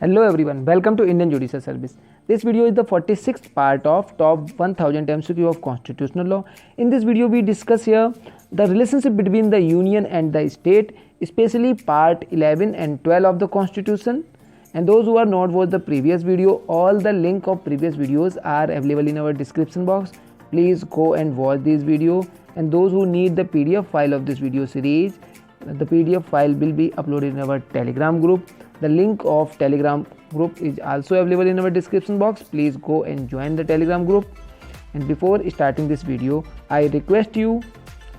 Hello everyone, welcome to Indian Judicial Service. This video is the 46th part of top 1000 MCQ of constitutional law. In this video we discuss here the relationship between the union and the state, especially part 11 and 12 of the constitution. And those who are not watched the previous video, all the link of previous videos are available in our description box. Please go and watch this video. And those who need the PDF file of this video series, the PDF file will be uploaded in our Telegram group. The link of Telegram group is also available in our description box. Please go and join the Telegram group. And before starting this video, I request you,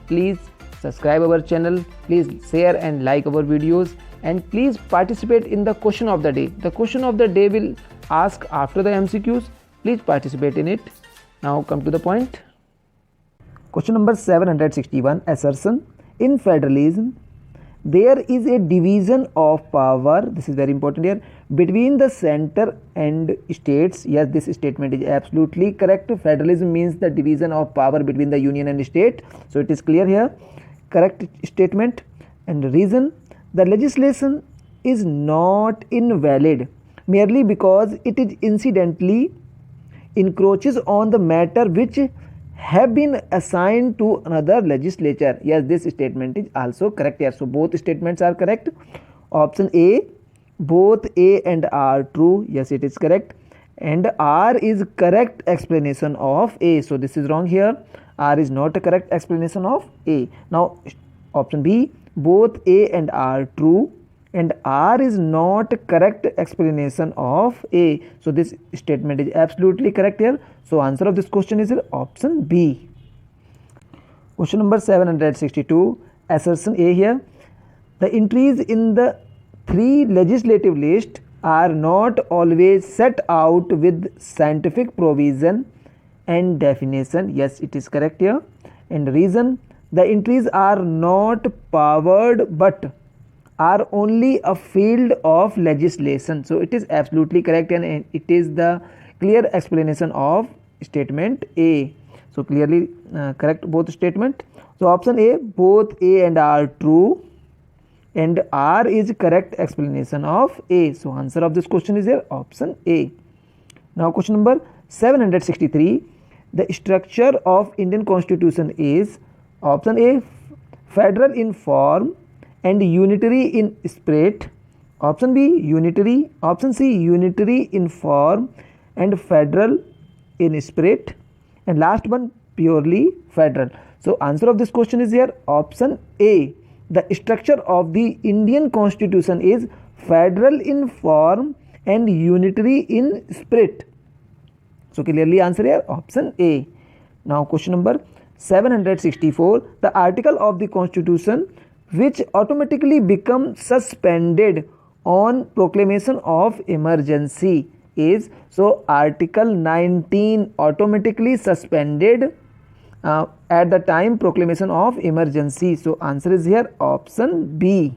please subscribe our channel, please share and like our videos, and please participate in the question of the day. The question of the day will ask after the MCQs. Please participate in it. Now come to the point. Question number 761, assertion. In federalism, there is a division of power, this is very important here, between the center and states. Yes, this statement is absolutely correct. Federalism means the division of power between the union and state. So it is clear here, correct statement. And the reason, the legislation is not invalid merely because it is incidentally encroaches on the matter which have been assigned to another legislature. Yes, this statement is also correct here. So both statements are correct. Option A, both A and R true. Yes, it is correct. And R is correct explanation of A. So this is wrong here. R is not a correct explanation of A. Now option B, both A and R true, and R is not correct explanation of A. So this statement is absolutely correct here. So answer of this question is option B. Question number 762, assertion A here. The entries in the three legislative list are not always set out with scientific provision and definition. Yes, it is correct here. And reason, the entries are not powered but are only a field of legislation. So it is absolutely correct, and it is the clear explanation of statement A. So clearly correct both statement. So option A, both A and R true, and R is correct explanation of A. So answer of this question is here option A. Now question number 763, the structure of Indian Constitution is option A, federal in form and unitary in spirit. Option B, unitary. Option C, unitary in form and federal in spirit. And last one, purely federal. So answer of this question is here option A. The structure of the Indian Constitution is federal in form and unitary in spirit. So clearly answer here option A. Now question number 764, the article of the Constitution which automatically become suspended on proclamation of emergency is, so article 19 automatically suspended at the time proclamation of emergency. So answer is here option B.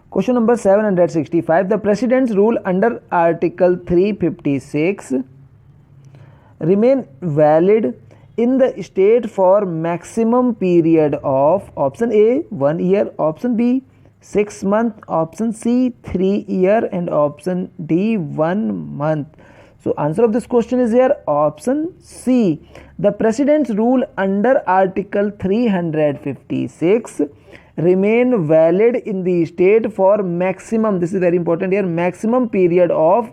Question number 765, the President's rule under article 356 remain valid in the state for maximum period of option A 1 year, option B 6 months, option C 3 years, and option D 1 month. So answer of this question is here option C. The President's rule under article 356 remain valid in the state for maximum, this is very important here, maximum period of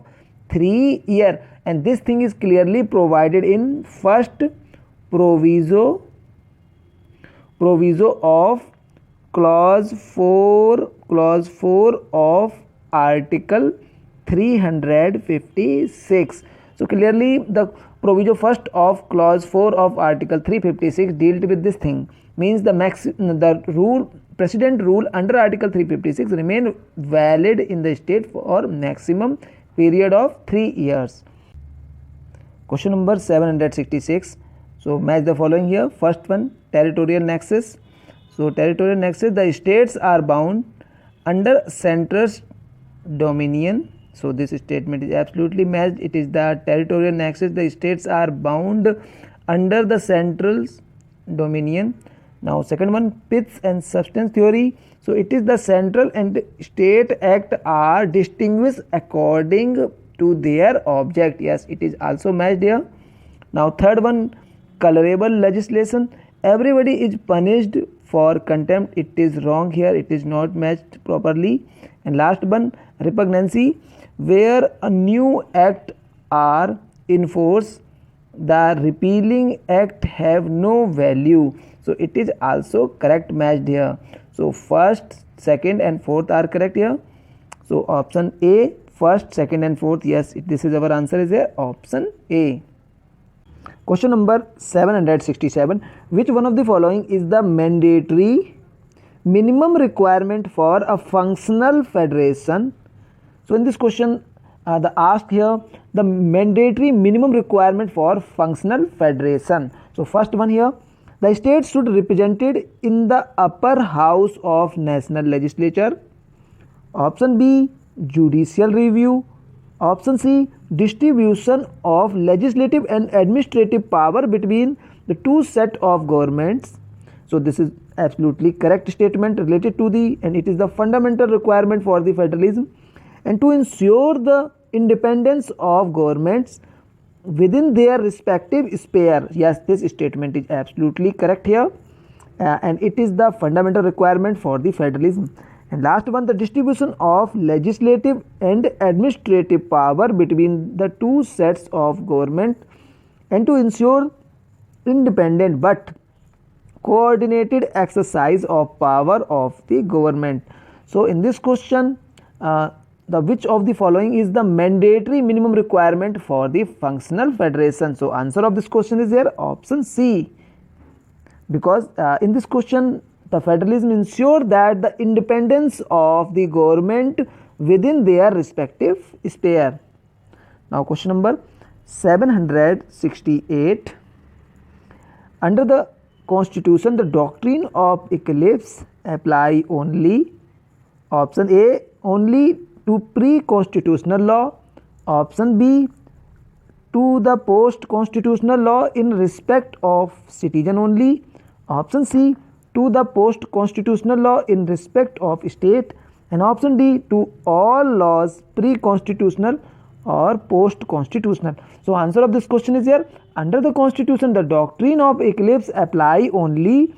3 years, and this thing is clearly provided in first proviso of clause 4 of article 356. So clearly the proviso first of clause 4 of article 356 dealt with this thing, means the rule President rule under article 356 remain valid in the state for maximum period of 3 years. Question number 766, so match the following here. First one, territorial nexus. So territorial nexus, the states are bound under central's dominion. So this statement is absolutely matched. It is the territorial nexus, the states are bound under the central's dominion. Now second one, pits and substance theory. So it is the central and state act are distinguished according to their object. Yes, it is also matched here. Now third one, colorable legislation. Everybody is punished for contempt. It is wrong here. It is not matched properly. And last one, repugnancy, where a new act are in force, the repealing act have no value. So it is also correct matched here. So first, second and fourth are correct here. So option A, first, second and fourth. Yes, this is our answer is here, option A. Question number 767. Which one of the following is the mandatory minimum requirement for a functional federation? So in this question, the asked here the mandatory minimum requirement for functional federation. So first one here, the state should represented in the upper house of national legislature. Option B, judicial review. Option C, distribution of legislative and administrative power between the two set of governments. So this is absolutely correct statement related to the, and it is the fundamental requirement for the federalism. And to ensure the independence of governments within their respective sphere. Yes, this statement is absolutely correct here, and it is the fundamental requirement for the federalism. And last one, the distribution of legislative and administrative power between the two sets of government, and to ensure independent but coordinated exercise of power of the government. So in this question, the which of the following is the mandatory minimum requirement for the functional federation? So answer of this question is here, option C, because in this question the federalism ensure that the independence of the government within their respective sphere. Now question number 768. Under the constitution, the doctrine of eclipse apply only. Option A, only to pre-constitutional law. Option B, to the post-constitutional law in respect of citizen only. Option C, to the post-constitutional law in respect of state. And option D, to all laws pre-constitutional or post-constitutional. So answer of this question is here, under the constitution the doctrine of eclipse apply only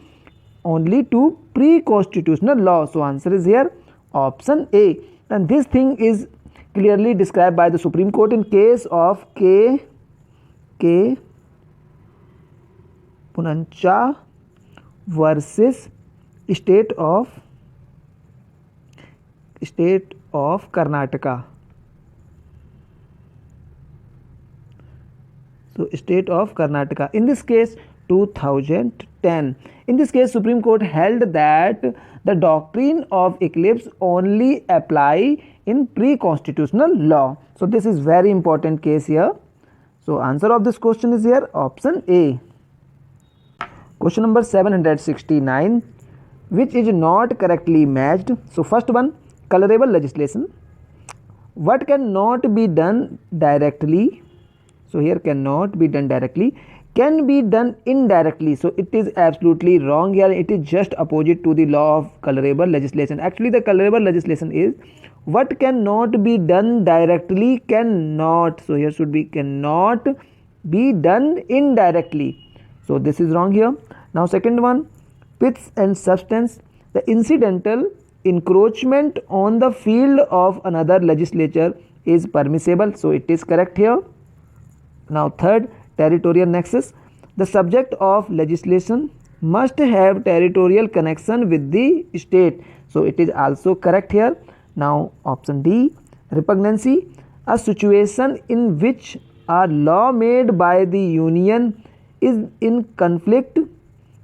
to pre-constitutional law. So answer is here, option A. And this thing is clearly described by the Supreme Court in case of K. Punancha versus state of Karnataka. So state of Karnataka. In this case 2010. In this case Supreme Court held that the doctrine of eclipse only apply in pre-constitutional law. So this is very important case here. So answer of this question is here, option A. Question number 769. Which is not correctly matched? So first one, colorable legislation. What cannot be done directly? So here cannot be done directly, can be done indirectly. So it is absolutely wrong here. It is just opposite to the law of colorable legislation. Actually the colorable legislation is what cannot be done directly cannot. So here should be cannot be done indirectly. So this is wrong here. Now second one, pits and substance. The incidental encroachment on the field of another legislature is permissible. So it is correct here. Now third, territorial nexus. The subject of legislation must have territorial connection with the state. So it is also correct here. Now option D, repugnancy. A situation in which a law made by the union is in conflict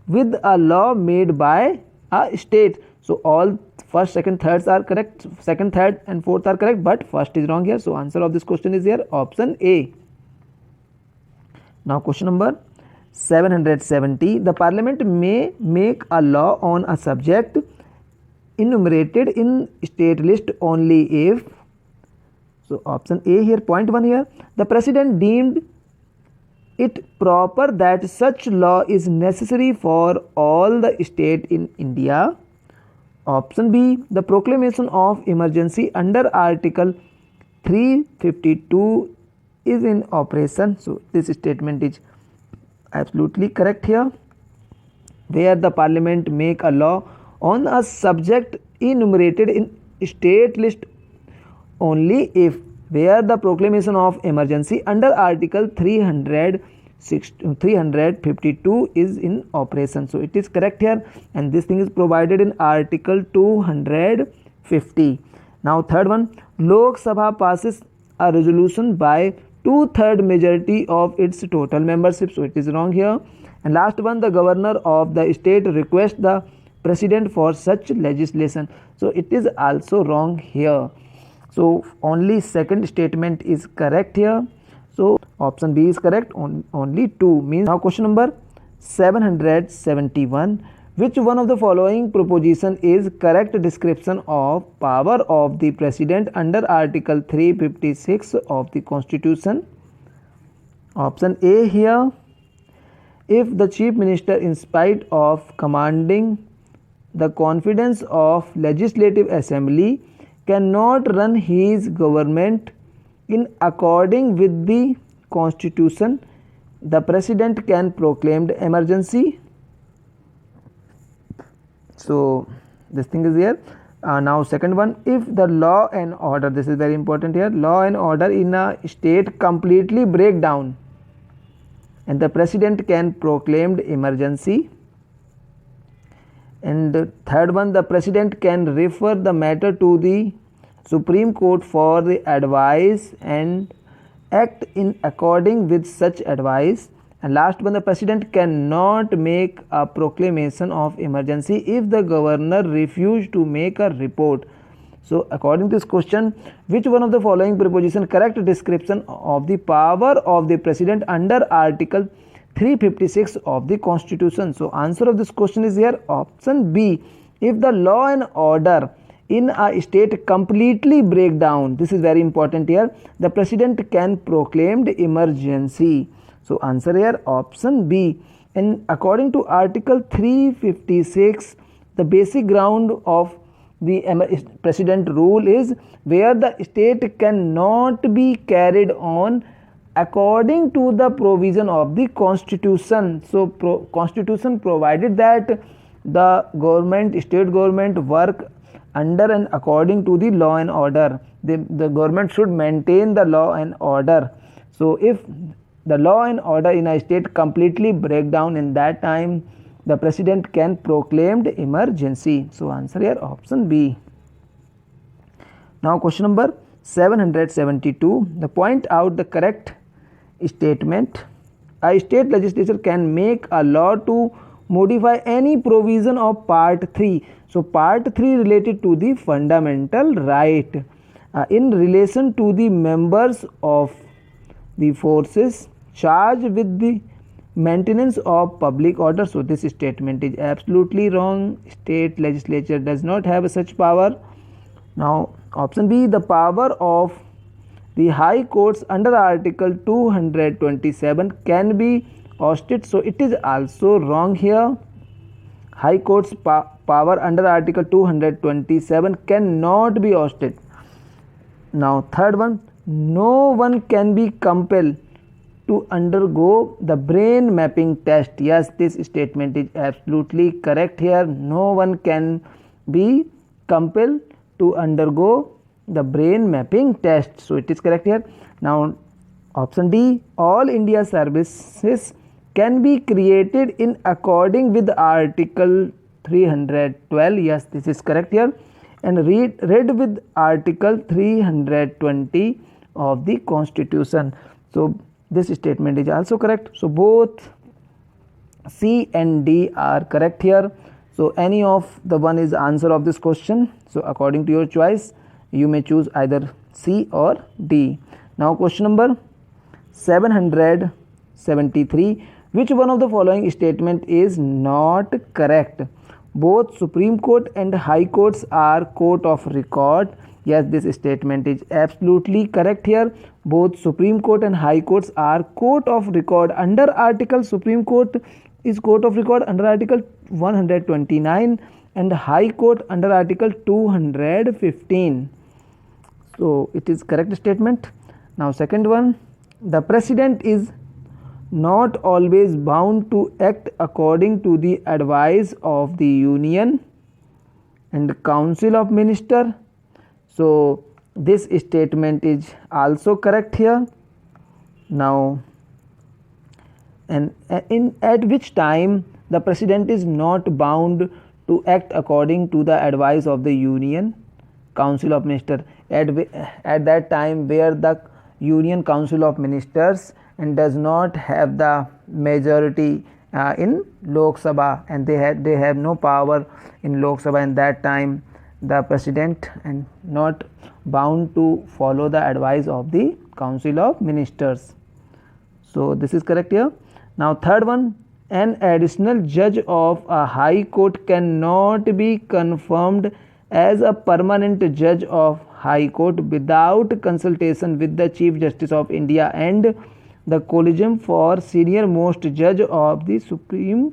with a law made by a state. So all first, second, thirds are correct. Second, third and fourth are correct, but first is wrong here. So answer of this question is here, option A. Now question number 770. The parliament may make a law on a subject enumerated in state list only if. So option A here, point 1 here, the president deemed it proper that such law is necessary for all the state in India? Option B, the proclamation of emergency under Article 352 is in operation. So this statement is absolutely correct here. Where the parliament make a law on a subject enumerated in state list only if where the proclamation of emergency under Article 352 is in operation. So it is correct here, and this thing is provided in Article 250. Now third one, Lok Sabha passes a resolution by 2/3 majority of its total membership. So it is wrong here. And last one, the governor of the state requests the president for such legislation. So it is also wrong here. So only second statement is correct here. So option B is correct. Only 2 means. Now question number 771. Which one of the following proposition is correct description of power of the president under Article 356 of the Constitution? Option A here. If the chief minister, in spite of commanding the confidence of legislative assembly, cannot run his government in according with the constitution, the president can proclaim emergency. So this thing is here. Now second one, if the law and order, this is very important here, law and order in a state completely break down and the president can proclaim emergency. And the third one, the president can refer the matter to the Supreme Court for the advice and act in according with such advice. And last one, the president cannot make a proclamation of emergency if the governor refuse to make a report. So according to this question, which one of the following proposition correct description of the power of the president under Article 356 of the Constitution? So answer of this question is here option B. If the law and order in a state completely break down, this is very important here, the president can proclaim the emergency. So answer here option B. And according to Article 356, the basic ground of the president rule is where the state cannot be carried on according to the provision of the Constitution. So Constitution provided that the government, state government work under and according to the law and order. The government should maintain the law and order. So if the law and order in a state completely break down, in that time the president can proclaim the emergency. So answer here option B. Now question number 772. The point out the correct statement. A state legislature can make a law to modify any provision of Part 3. So Part 3 related to the fundamental right in relation to the members of the forces charged with the maintenance of public order. So this statement is absolutely wrong. State legislature does not have such power. Now option B, the power of the high courts under Article 227 can be ousted. So it is also wrong here. High courts power under Article 227 cannot be ousted. Now third one, no one can be compelled to undergo the brain mapping test. Yes, this statement is absolutely correct here. No one can be compelled to undergo the brain mapping test. So it is correct here. Now option D, all India services can be created in according with Article 312. Yes, this is correct here. And read with Article 320 of the Constitution. So this statement is also correct. So both C and D are correct here. So any of the one is answer of this question. So according to your choice, you may choose either C or D. Now question number 773. Which one of the following statement is not correct? Both Supreme Court and High Courts are court of record. Yes, this statement is absolutely correct here. both Supreme Court and High Courts are court of record under Article. Supreme Court is court of record under Article 129 and High Court under Article 215. So it is correct statement. Now second one, the President is not always bound to act according to the advice of the Union and Council of Ministers. So this statement is also correct here. Now, and at which time the President is not bound to act according to the advice of the Union Council of Ministers, at that time where the Union Council of Ministers and does not have the majority in Lok Sabha, and they have no power in Lok Sabha. In that time the President and not bound to follow the advice of the Council of Ministers. So this is correct here. Now third one, an additional judge of a High Court cannot be confirmed as a permanent judge of High Court without consultation with the Chief Justice of India and the Collegium for senior most judge of the Supreme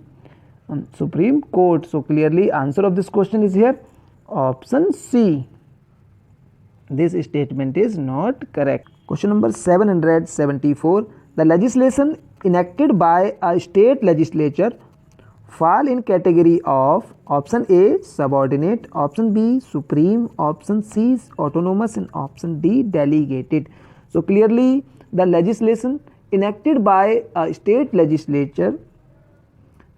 Court. So clearly answer of this question is here option C. This statement is not correct. Question number 774. The legislation enacted by a state legislature fall in category of option A subordinate, option B supreme, option C autonomous, and option D delegated. So clearly the legislation enacted by a state legislature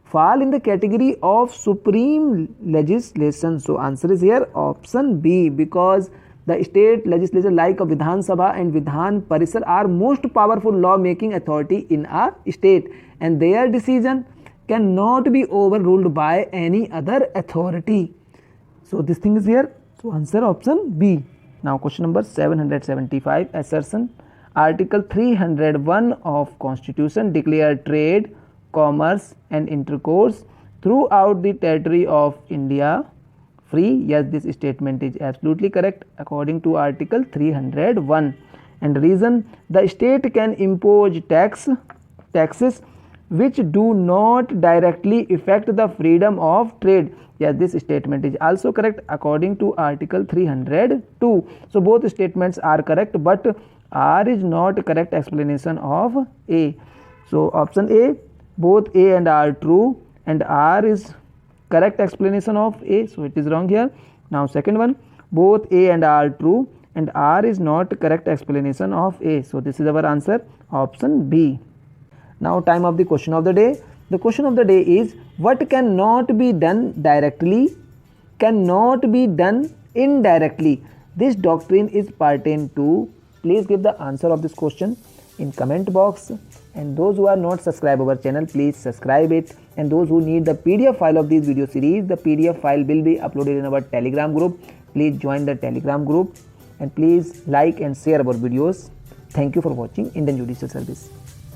fall in the category of supreme legislation. So answer is here option B, because the state legislature like a Vidhan Sabha and Vidhan Parishad are most powerful law making authority in a state, and their decision cannot be overruled by any other authority. So this thing is here. So answer option B. Now question number 775. Assertion. Article 301 of Constitution declare trade, commerce and intercourse throughout the territory of India free. Yes, this statement is absolutely correct according to Article 301. And reason, the state can impose taxes which do not directly affect the freedom of trade. Yes, this statement is also correct according to Article 302. So both statements are correct, but R is not correct explanation of A. So option A, both A and R true, and R is correct explanation of A. So it is wrong here. Now second one, both A and R true and R is not correct explanation of A. So this is our answer option B. Now time of the question of the day. The question of the day is, what cannot be done directly cannot be done indirectly. This doctrine is pertain to. Please give the answer of this question in comment box, and those who are not subscribed our channel, please subscribe it, and those who need the PDF file of this video series, the PDF file will be uploaded in our Telegram group. Please join the Telegram group and please like and share our videos. Thank you for watching Indian Judicial Service.